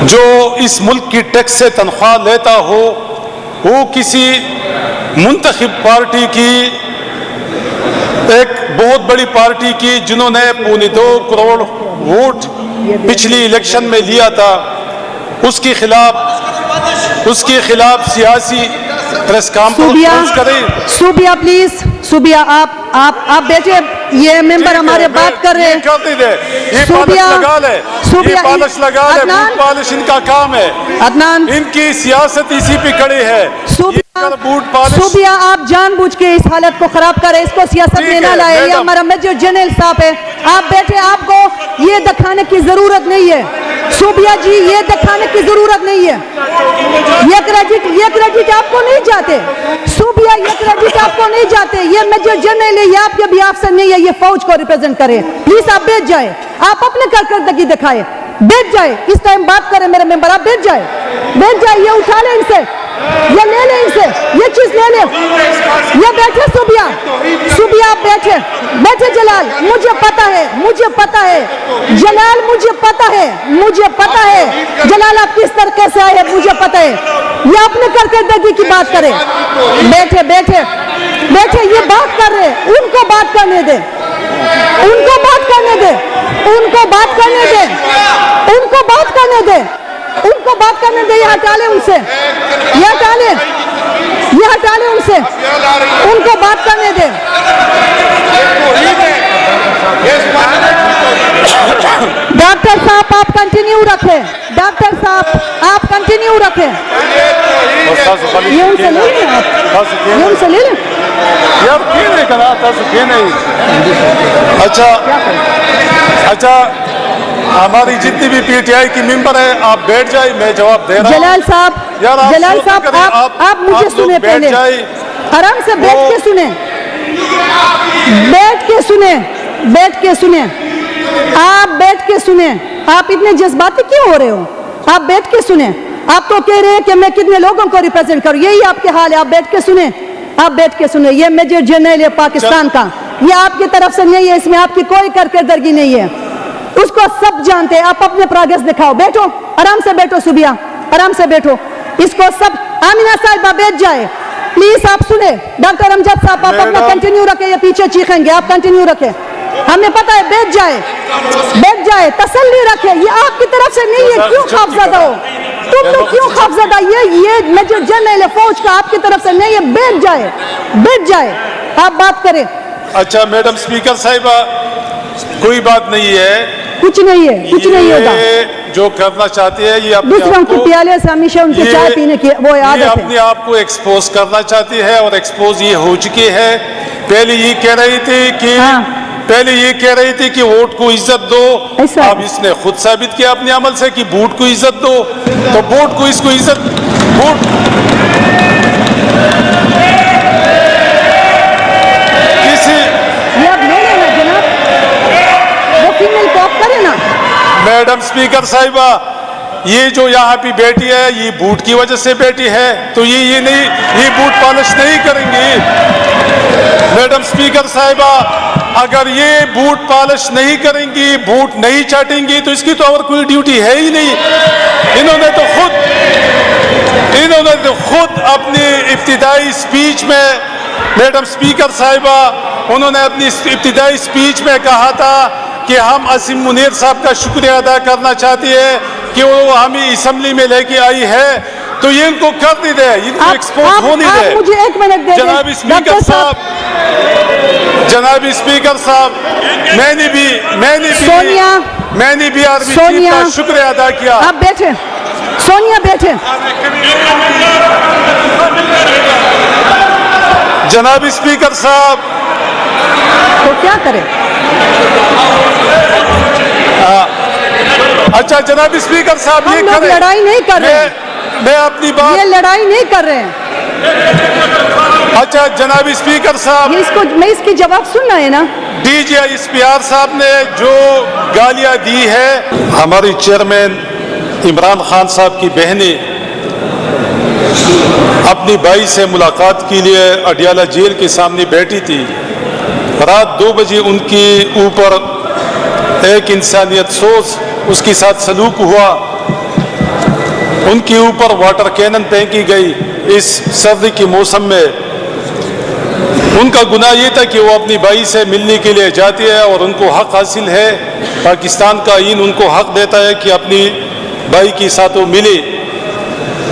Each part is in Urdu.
جو اس ملک کی ٹیکس سے تنخواہ لیتا ہو وہ کسی منتخب پارٹی کی، ایک بہت بڑی پارٹی کی، جنہوں نے 2.25 کروڑ ووٹ پچھلی الیکشن میں لیا تھا، اس کے خلاف سیاسی پریس کانفرنس کریں۔ صوبیہ پلیز، صوبیہ آپ بیٹھے، یہ ممبر ہمارے بات کر رہے ہیں۔ یہ پالش لگا لے، بوٹ پالش ان کا کام ہے، عدنان ان کی سیاست اسی پہ کھڑی ہے۔ صوبیہ آپ جان بوجھ کے اس حالت کو خراب کرے، اس کو سیاست میں نہ لائے، یہ ہمارا میجر جنرل صاحب ہے، آپ بیٹھے، آپ کو یہ دکھانے کی ضرورت نہیں ہے۔ صوبیہ جی یہ دکھانے کی ضرورت نہیں ہے، یہ کریڈٹ آپ کو نہیں جاتے، صوبیہ یہ کریڈٹ آپ کو نہیں جاتے، یہ میجر جنرل ہے، یہ آپ کے بھی افسر نہیں ہے، یہ فوج کو ریپرزینٹ کرے۔ پلیز آپ بیٹھ جائے، آپ اپنے کارکردگی دکھائے، بیٹھ جائے، اس ٹائم بات کریں میرے ممبر، آپ بیٹھ جائے، یہ اٹھا لیں ان سے، یہ لے لیں ان سے، یہ چیز لے لیں، یہ بیٹھے صوبیہ آپ بیٹھے جلال، مجھے پتا ہے جلال، مجھے پتا ہے جلال آپ کس طرح سے آئے ہیں، مجھے پتا ہے، یہ اپنے کارکردگی کی بات کرے، بیٹھے یہ بات کر رہے، ان کو بات کرنے دیں، یہ ہٹا لیں ان سے، ان کو بات کرنے دیں۔ ڈاکٹر صاحب آپ کنٹینیو رکھیں، یہ ان سے لے لیں، یہ ان سے لے لیں۔ اچھا ہماری جتنی بھی پی ٹی آئی کی ممبر ہے آپ بیٹھ جائے، میں جواب دے رہا ہوں۔ جلال صاحب آپ مجھے سنیں، پہلے آرام سے بیٹھ کے سنیں، آپ بیٹھ کے سنیں، آپ اتنے جذباتی کیوں ہو رہے ہو؟ آپ بیٹھ کے سنیں، آپ تو کہہ رہے ہیں کہ میں کتنے لوگوں کو ریپرزینٹ کروں، یہی آپ کے حال ہے، آپ بیٹھ کے سنیں، یہ میجر جنرل ہے پاکستان کا، یہ آپ کی طرف سے نہیں ہے، اس میں آپ کی کوئی کارکردگی نہیں ہے، اس کو سب جانتے ہیں، آپ اپنے پروگریس دکھاؤ، بیٹھو، آرام سے بیٹھو صوبیہ، آرام سے بیٹھو، اس کو سب، آمینہ صاحبہ بیٹھ جائے، پلیز آپ سنیں، ڈاکٹر امجد صاحب آپ اپنا کنٹینیو رکھیں، یہ پیچھے چیخیں گے، آپ کنٹینیو رکھیں، ہمیں پتہ ہے، بیٹھ جائے، تسلی رکھیں، یہ آپ کی طرف سے نہیں ہے، کیوں خوفزدہ ہو؟ تم لوگ کیوں خوفزدہ؟ یہ میجر جنرل فوج کا آپ کی طرف سے نہیں ہے، بیٹھ جائے، آپ بات کریں۔ اچھا میڈم اسپیکر صاحبہ، کوئی بات نہیں ہے، کچھ نہیں ہوگا، جو کرنا چاہتی ہے یہ دوسروں کے پیالے سے ہمیشہ ان کے چائے پینے کی وہ عادت ہے، اپنے آپ کو ایکسپوز کرنا چاہتی ہے اور ایکسپوز یہ ہو چکی ہے۔ پہلے یہ کہہ رہی تھی کہ ووٹ کو عزت دو، اب اس نے خود ثابت کیا اپنے عمل سے کہ ووٹ کو عزت دو، تو ووٹ کو اس کو عزت میڈم اسپیکر صاحبہ، یہ جو یہاں پہ بیٹی ہے یہ بوٹ کی وجہ سے بیٹی ہے، تو یہ بوٹ پالش نہیں کریں گی۔ میڈم اسپیکر صاحبہ اگر یہ بوٹ پالش نہیں کریں گی، بوٹ نہیں چاٹیں گی، تو اس کی تو اور کوئی ڈیوٹی ہے ہی نہیں۔ انہوں نے تو خود اپنی ابتدائی سپیچ میں، میڈم اسپیکر صاحبہ انہوں نے اپنی ابتدائی سپیچ میں کہا تھا کہ ہم عاصم منیر صاحب کا شکریہ ادا کرنا چاہتی ہے کہ وہ ہمیں اسمبلی میں لے کے آئی ہے، تو یہ ان کو کر نہیں دے، ان کو ایکسپوز ہونے دے۔ مجھے ایک منٹ دے جناب اسپیکر صاحب، میں نے بھی آرمی چیف کا شکریہ ادا کیا۔ آپ بیٹھے، سونیا بیٹھے۔ جناب اسپیکر صاحب تو کیا کرے؟ اچھا جناب اسپیکر صاحب ہم لوگ لڑائی نہیں کر رہے ہیں، میں اپنی بات، یہ لڑائی نہیں کر رہے ہیں۔ اچھا جناب اسپیکر صاحب، میں اس کی جواب سننا ہے نا۔ D G I S P R صاحب نے جو گالیاں دی ہے، ہماری چیئرمین عمران خان صاحب کی بہنیں اپنی بھائی سے ملاقات کے لیے اڈیالہ جیل کے سامنے بیٹھی تھی، رات 2 بجے ان کے اوپر ایک انسانیت سوز اس کے ساتھ سلوک ہوا، ان کے اوپر واٹر کینن پھینکی گئی اس سردی کے موسم میں. ان کا گناہ یہ تھا کہ وہ اپنی بھائی سے ملنے کے لیے جاتی ہے اور ان کو حق حاصل ہے. پاکستان کا آئین ان کو حق دیتا ہے کہ اپنی بھائی کے ساتھ وہ ملے،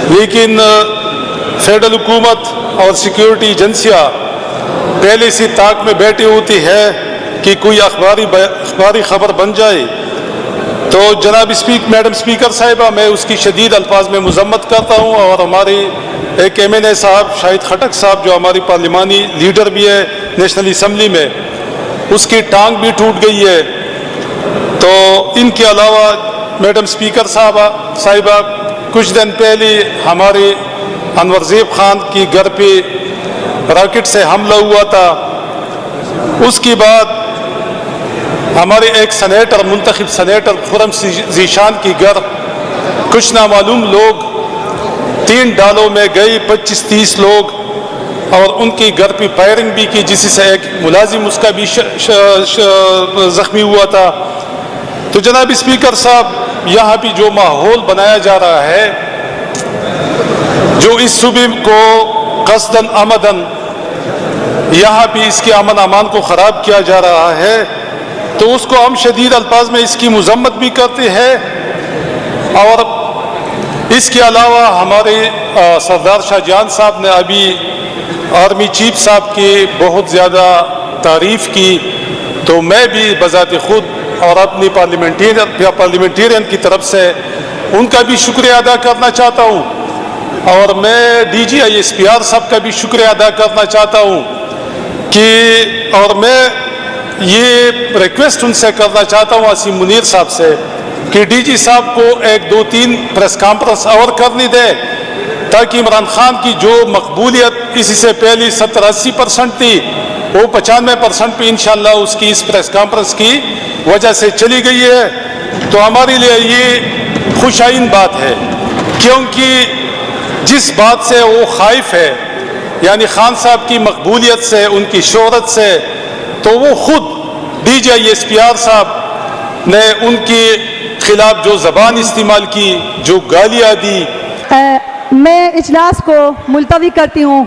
لیکن فیڈرل حکومت اور سیکیورٹی ایجنسیاں پہلے سے طاق میں بیٹھی ہوتی ہے کہ کوئی اخباری خبر بن جائے. تو جناب میڈم اسپیکر صاحبہ، میں اس کی شدید الفاظ میں مذمت کرتا ہوں، اور ہمارے ایک MNA صاحب شاہد خٹک صاحب جو ہماری پارلیمانی لیڈر بھی ہے نیشنل اسمبلی میں، اس کی ٹانگ بھی ٹوٹ گئی ہے. تو ان کے علاوہ میڈم اسپیکر صاحبہ کچھ دن پہلے ہمارے انورزیب خان کی گھر پہ راکٹ سے حملہ ہوا تھا. اس کے بعد ہمارے ایک سینیٹر، منتخب سینیٹر خرم ذیشان کی گھر کچھ نامعلوم لوگ 3 ڈالوں میں گئے، 25-30 لوگ، اور ان کی گھر پہ فائرنگ بھی کی، جس سے ایک ملازم اس کا بھی زخمی ہوا تھا. تو جناب اسپیکر صاحب، یہاں بھی جو ماحول بنایا جا رہا ہے، جو اس صوبے کو قصداً عمداً یہاں بھی اس کے امن امان کو خراب کیا جا رہا ہے، تو اس کو ہم شدید الفاظ میں اس کی مذمت بھی کرتے ہیں. اور اس کے علاوہ ہمارے سردار شاہ جہان صاحب نے ابھی آرمی چیف صاحب کی بہت زیادہ تعریف کی، تو میں بھی بذات خود اور اپنی پارلیمنٹیرین کی طرف سے ان کا بھی شکریہ ادا کرنا چاہتا ہوں، اور میں DG ISPR صاحب کا بھی شکریہ ادا کرنا چاہتا ہوں اور میں یہ ریکویسٹ ان سے کرنا چاہتا ہوں عاصم منیر صاحب سے کہ DG صاحب کو 1-2-3 پریس کانفرنس اور کرنی دے، تاکہ عمران خان کی جو مقبولیت اسی سے پہلے 70-80% تھی، وہ 95% پہ انشاءاللہ اس کی اس پریس کانفرنس کی وجہ سے چلی گئی ہے. تو ہمارے لیے یہ خوش آئین بات ہے، کیونکہ جس بات سے وہ خائف ہے، یعنی خان صاحب کی مقبولیت سے، ان کی شہرت سے، تو وہ خود DG ISPR صاحب نے ان کے خلاف جو زبان استعمال کی، جو گالیاں دی. میں اجلاس کو ملتوی کرتی ہوں.